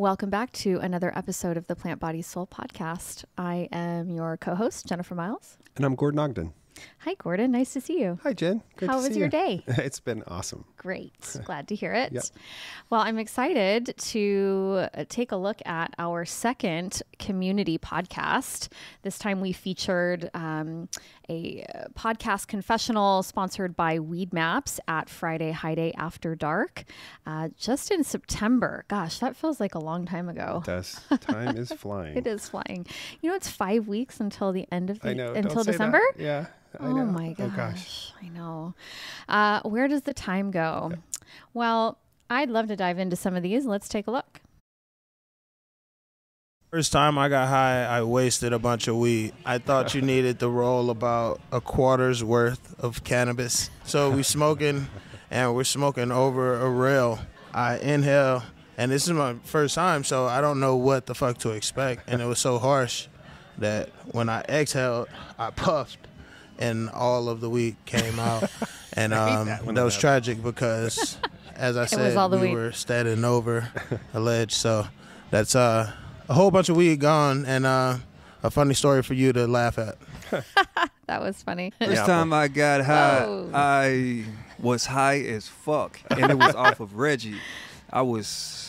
Welcome back to another episode of the Plant.Body.Soul podcast. I am your co-host, Jennifer Miles. And I'm Gordon Ogden. Hi, Gordon. Nice to see you. Hi, Jen. Good How to see was your you. day? It's been awesome. Great. Glad to hear it. Yep. Well, I'm excited to take a look at our second community podcast. This time we featured a podcast confessional sponsored by Weed Maps at Friday High Day After Dark, just in September. Gosh, that feels like a long time ago. It does. Time is flying. It is flying. You know, it's 5 weeks until the end of the, I know. until Don't say December. that. Yeah. I Oh know. my gosh. Oh gosh. I know. Where does the time go? Yeah. Well, I'd love to dive into some of these. Let's take a look. First time I got high, I wasted a bunch of weed. I thought you needed to roll about a quarter's worth of cannabis. So we smoking, and we're smoking over a rail. I inhale, and this is my first time, so I don't know what the fuck to expect. And it was so harsh that when I exhaled, I puffed, and all of the weed came out. And that was tragic because, as I said, we were standing over a ledge. So that's a whole bunch of weed gone, and a funny story for you to laugh at. That was funny. First time I got high, I was high as fuck, and it was off of Reggie. I was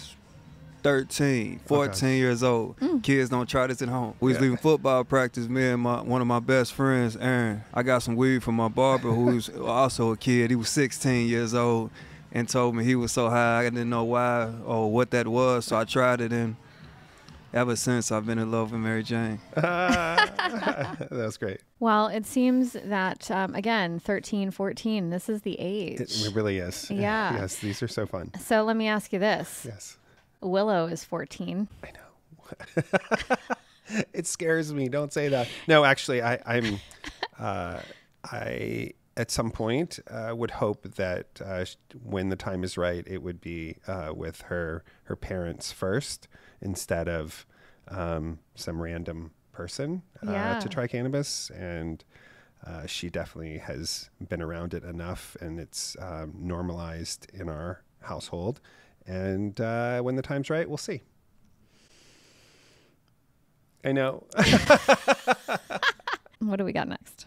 13, 14 years old. Kids don't try this at home. We was leaving football practice, me and one of my best friends, Aaron. I got some weed from my barber who's also a kid. He was 16 years old and told me he was so high I didn't know why or what that was, so I tried it, and ever since I've been in love with Mary Jane. That's great. Well, it seems that, again, 13, 14, this is the age. It really is. Yeah. Yes, these are so fun. So let me ask you this. Yes. Willow is 14. I know. It scares me. Don't say that. No, actually, I at some point would hope that when the time is right, it would be with her parents first instead of some random person to try cannabis. And she definitely has been around it enough, and it's normalized in our household. And when the time's right, we'll see. I know. What do we got next?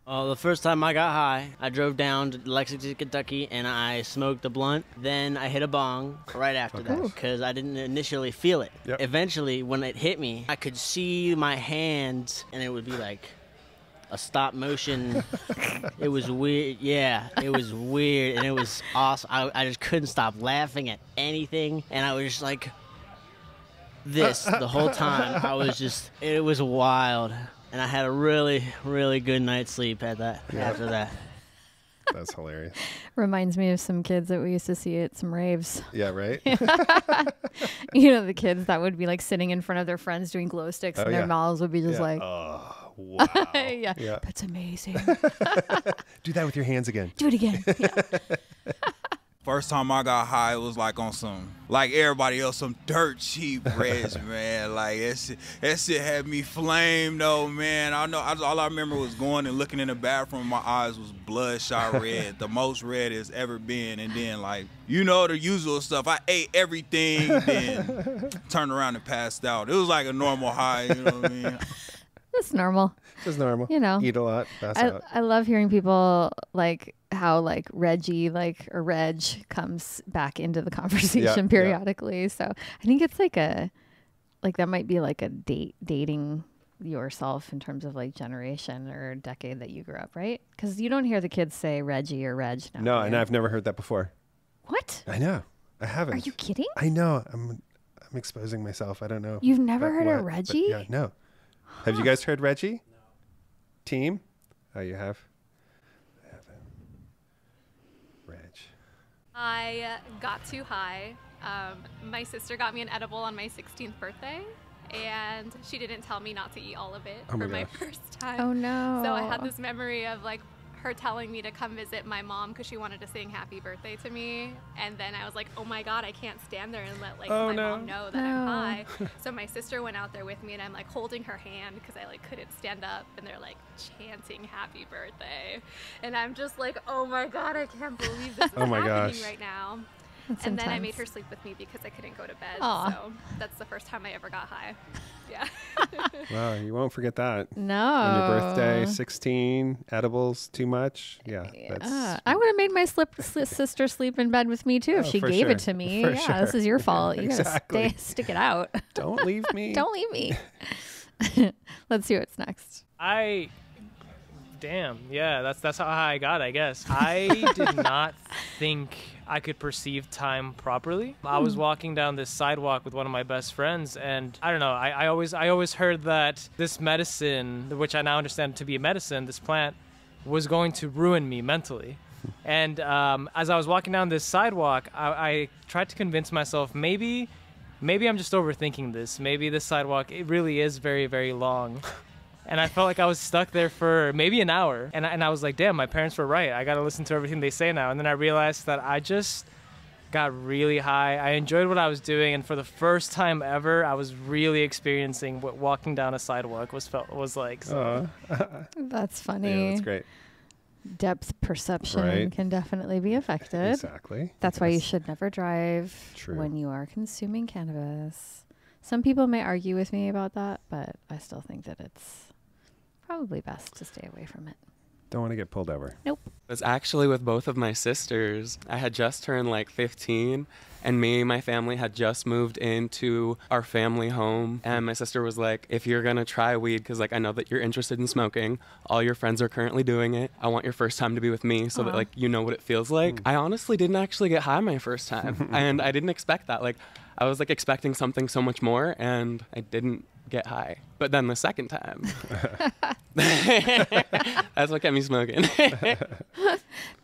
The first time I got high, I drove down to Lexington, Kentucky, and I smoked a blunt. Then I hit a bong right after that because I didn't initially feel it. Yep. Eventually, when it hit me, I could see my hands, and it would be like a stop motion. It was weird. Yeah, it was weird, and it was awesome. I just couldn't stop laughing at anything, and I was just like this the whole time. It was wild. And I had a really, really good night's sleep after that. That's hilarious. Reminds me of some kids that we used to see at some raves. Yeah, right? You know, the kids that would be like sitting in front of their friends doing glow sticks, and their mouths would be just like, oh, wow. yeah, that's amazing. Do that with your hands again. Do it again. Yeah. First time I got high, it was like on some, like everybody else, some dirt cheap reds, man. Like that shit had me flamed, though, man. All I remember was going and looking in the bathroom. My eyes was bloodshot red, the most red it's ever been. And then, like, you know, the usual stuff. I ate everything, then turned around and passed out. It was like a normal high, you know what I mean? It's normal. Just normal. You know. Eat a lot, pass out. I love hearing people like how like Reggie or Reg comes back into the conversation periodically. So I think it's like that might be like a dating yourself in terms of like generation or decade that you grew up, right? Because you don't hear the kids say Reggie or Reg now. No, and I've never heard that before. What? I know. I haven't. Are you kidding? I know. I'm exposing myself. I don't know. You've never heard of Reggie? Yeah, no. Huh. Have you guys heard Reggie? No. Team? Oh, you have? I haven't. Reg. I got too high. My sister got me an edible on my 16th birthday, and she didn't tell me not to eat all of it for my first time. Oh, no. So I had this memory of like her telling me to come visit my mom because she wanted to sing happy birthday to me. And then I was like, oh my God, I can't stand there and let like my mom know that I'm high. So my sister went out there with me, and I'm like holding her hand because I like couldn't stand up, and they're like chanting happy birthday. And I'm just like, oh my God, I can't believe this is happening right now. And then I made her sleep with me because I couldn't go to bed. Aw. So that's the first time I ever got high. Yeah. Wow, you won't forget that. No. On your birthday, 16, edibles, too much. Yeah. That's, I would have made my sister sleep in bed with me too if Oh, she for gave sure. it to me. For Yeah, this sure. is your fault. You Exactly. gotta stick it out. don't leave me. Don't leave me. Let's see what's next. Damn, yeah, that's how high I got, I guess. I did not think I could perceive time properly. I was walking down this sidewalk with one of my best friends, and I don't know, I always heard that this medicine, which I now understand to be a medicine, this plant, was going to ruin me mentally. And as I was walking down this sidewalk, I tried to convince myself maybe I'm just overthinking this. Maybe this sidewalk, it really is very, very long. And I felt like I was stuck there for maybe an hour. And I was like, damn, my parents were right. I got to listen to everything they say now. And then I realized that I just got really high. I enjoyed what I was doing. And for the first time ever, I was really experiencing what walking down a sidewalk was like. So. That's funny. Yeah, that's great. Depth perception Right. can definitely be affected. Exactly. That's why you should never drive True. when you are consuming cannabis. Some people may argue with me about that, but I still think that it's probably best to stay away from it. Don't want to get pulled over. Nope. It was actually with both of my sisters. I had just turned like 15, and me and my family had just moved into our family home. And my sister was like, if you're going to try weed, because like I know that you're interested in smoking, all your friends are currently doing it. I want your first time to be with me so that like you know what it feels like. I honestly didn't actually get high my first time, and I didn't expect that. Like I was like expecting something so much more, and I didn't get high. But then the second time, that's what kept me smoking.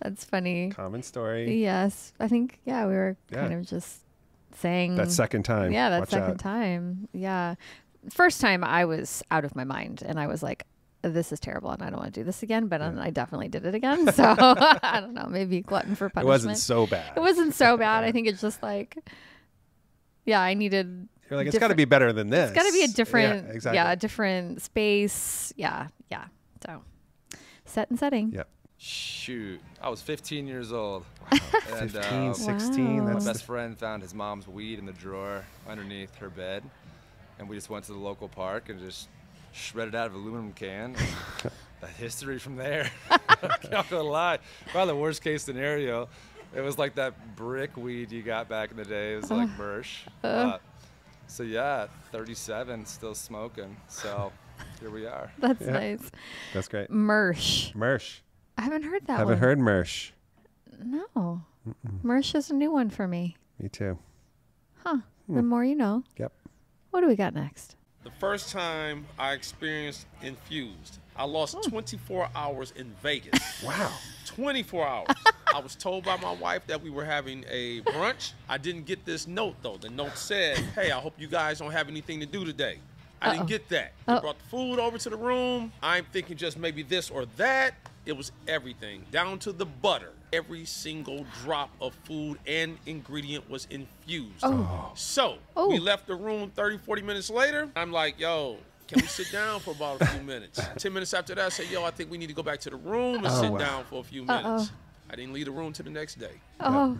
That's funny. Common story. Yes. I think, we were Yeah. kind of just saying. That second time. Yeah, that Watch second out. time. Yeah. First time I was out of my mind and I was like, this is terrible and I don't want to do this again. But I definitely did it again. So I don't know, maybe glutton for It punishment. wasn't so bad. It wasn't so bad. I think it's just like, I needed. You're like, it's got to be better than this. It's got to be a different, Yeah, exactly. a different space. Yeah. So set and setting. Yep. Shoot, I was 15 years old. And 15, 16. Wow. my That's best friend found his mom's weed in the drawer underneath her bed, and we just went to the local park and just shredded out of an aluminum can. The history from there. I'm not gonna lie, probably the worst case scenario. It was like that brick weed you got back in the day. It was like Mersh. So yeah, 37, still smoking. So here we are. That's Yeah. nice. That's great. Mersh. Mersh. I haven't heard that Haven't one. heard Mersh. No. Mersh is a new one for me. Me too. Huh. The more you know. Yep. What do we got next? The first time I experienced infused, I lost 24 hours in Vegas. Wow. 24 hours. I was told by my wife that we were having a brunch. I didn't get this note, though. The note said, hey, I hope you guys don't have anything to do today. I didn't get that. They brought the food over to the room. I'm thinking just maybe this or that. It was everything, down to the butter. Every single drop of food and ingredient was infused. So we left the room 30, 40 minutes later. I'm like, yo, can we sit down for about a few minutes? 10 minutes after that, I said, yo, I think we need to go back to the room and sit down for a few minutes. I didn't leave the room till the next day. Yeah.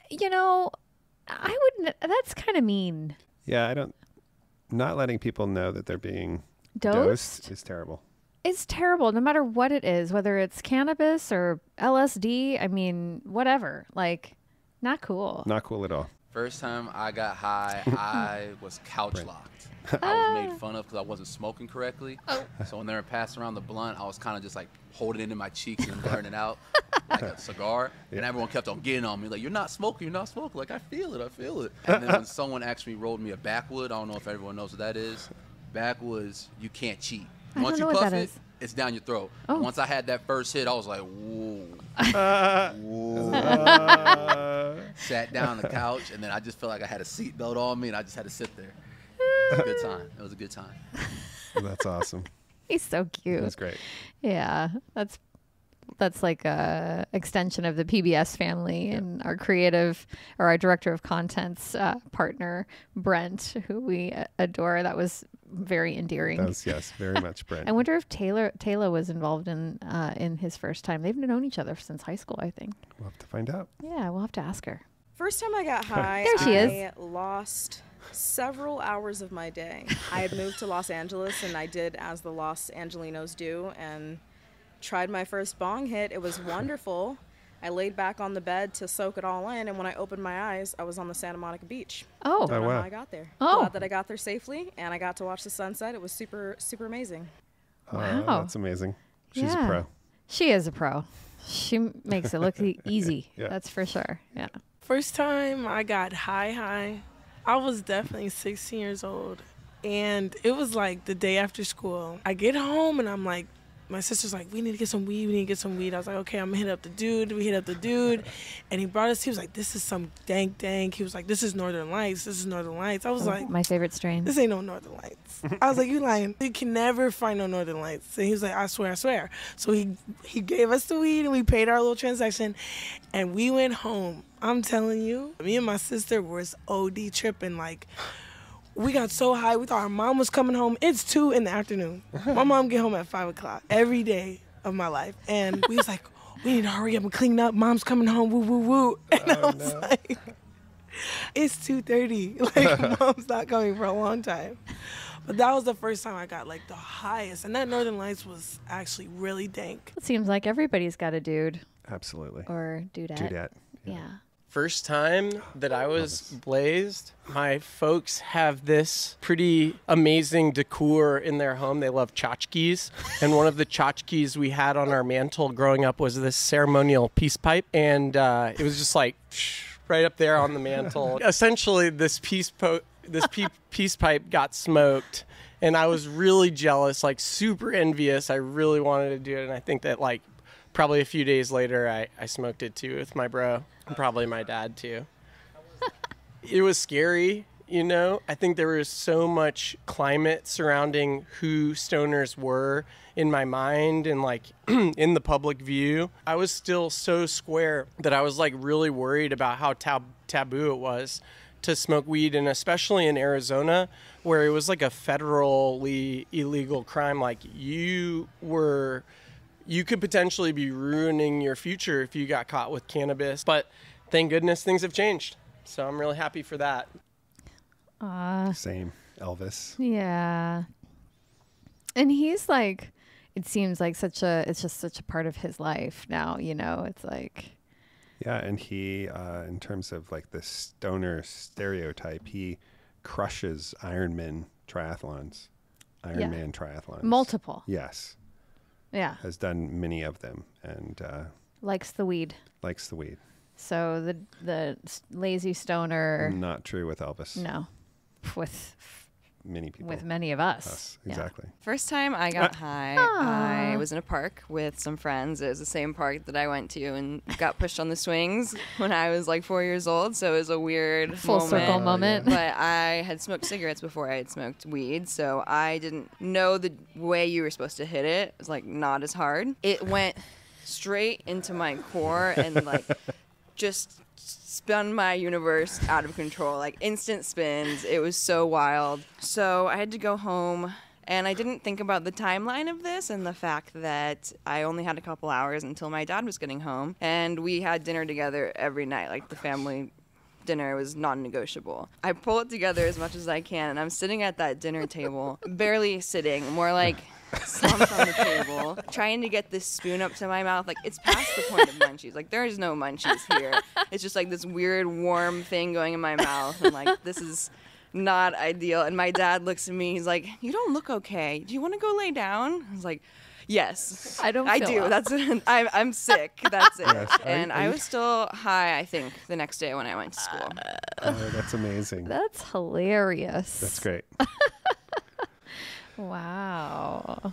You know, I wouldn't. That's kind of mean. Yeah, not letting people know that they're being Dosed? is terrible. It's terrible, no matter what it is, whether it's cannabis or LSD. I mean, whatever. Like, not cool. Not cool at all. First time I got high, I was couch locked. I was made fun of because I wasn't smoking correctly. So when they were passing around the blunt, I was kind of just like holding it in my cheeks and blurring it out like a cigar. And everyone kept on getting on me like, you're not smoking, you're not smoking. Like, I feel it. And then when someone actually rolled me a backwood, I don't know if everyone knows what that is. Backwoods, you can't cheat. I Once don't you know what puff that it, is. it's down your throat. Oh. Once I had that first hit, I was like, whoa. Sat down on the couch, and then I just felt like I had a seatbelt on me, and I just had to sit there. It was a good time. It was a good time. That's awesome. He's so cute. That's great. Yeah, that's like a extension of the PBS family and our our director of content's partner, Brent, who we adore. That was very endearing. Does, yes, very much Brent. I wonder if Taylor was involved in his first time. They've known each other since high school, I think. We'll have to find out. Yeah, we'll have to ask her. First time I got high, There she I lost several hours of my day. I had moved to Los Angeles, and I did as the Los Angelinos do, and tried my first bong hit. It was wonderful. I laid back on the bed to soak it all in, and when I opened my eyes, I was on the Santa Monica beach. Oh, Don't know wow. how I got there. Oh. Glad that I got there safely, and I got to watch the sunset. It was super, super amazing. Wow. That's amazing. She's a pro. She is a pro. She makes it look easy. Yeah. That's for sure. Yeah. First time I got high, I was definitely 16 years old. And it was like the day after school. I get home and I'm like, my sister's like, we need to get some weed. I was like, okay, I'm gonna hit up the dude. We hit up the dude. And he brought us, he was like, this is some dank. He was like, this is Northern Lights. I was like, My favorite strain. this ain't no Northern Lights. I was like, you lying. You can never find no Northern Lights. And he was like, I swear. So he gave us the weed and we paid our little transaction and we went home. I'm telling you, me and my sister was OD tripping. Like, we got so high, we thought our mom was coming home. It's 2 in the afternoon. My mom get home at 5 o'clock every day of my life. And we was like, we need to hurry up and clean up. Mom's coming home, woo, woo, woo. And I was like, it's 2:30. Like, Mom's not coming for a long time. But that was the first time I got, like, the highest. And that Northern Lights was actually really dank. It seems like everybody's got a dude Absolutely. or dudette. Dudette. Yeah. First time that I was blazed, my folks have this pretty amazing decor in their home. They love tchotchkes. And one of the tchotchkes we had on our mantle growing up was this ceremonial peace pipe. And it was just like right up there on the mantle. Essentially, this peace pipe got smoked. And I was really jealous, like super envious. I really wanted to do it. And I think that like probably a few days later, I smoked it too with my bro. And probably my dad too. It was scary, you know. I think there was so much climate surrounding who stoners were in my mind and like in the public view. I was still so square that I was like really worried about how taboo it was to smoke weed, and especially in Arizona where it was like a federally illegal crime. Like you could potentially be ruining your future if you got caught with cannabis. But thank goodness things have changed. So I'm really happy for that. Same. Elvis. Yeah. And he's like, it seems like it's just such a part of his life now, you know. It's like. Yeah, and he, in terms of like the stoner stereotype, he crushes Ironman triathlons. Multiple. Yes. Yeah. Has done many of them and likes the weed. So the lazy stoner. Not true with Elvis. No. With many people. With many of us. Exactly. First time I got high, I was in a park with some friends. It was the same park that I went to and got pushed on the swings when I was like 4 years old. So it was a weird full circle moment. But I had smoked cigarettes before I had smoked weed. So I didn't know the way you were supposed to hit it. It was like not as hard. It went straight into my core and like just spun my universe out of control, like instant spins. It was so wild. So I had to go home, and I didn't think about the timeline of this and the fact that I only had a couple hours until my dad was getting home, and we had dinner together every night. Like the family dinner was non-negotiable. I pull it together as much as I can, and I'm sitting at that dinner table, barely sitting, more like slumped on the table, trying to get this spoon up to my mouth. Like, it's past the point of munchies. Like, there is no munchies here. It's just like this weird warm thing going in my mouth. And like, this is not ideal. And my dad looks at me. He's like, you don't look okay. Do you want to go lay down? I was like, yes. I do. well. That's I'm sick. That's it. Yes. And I was still high, I think, the next day when I went to school. Oh, that's amazing. That's hilarious. That's great. Wow.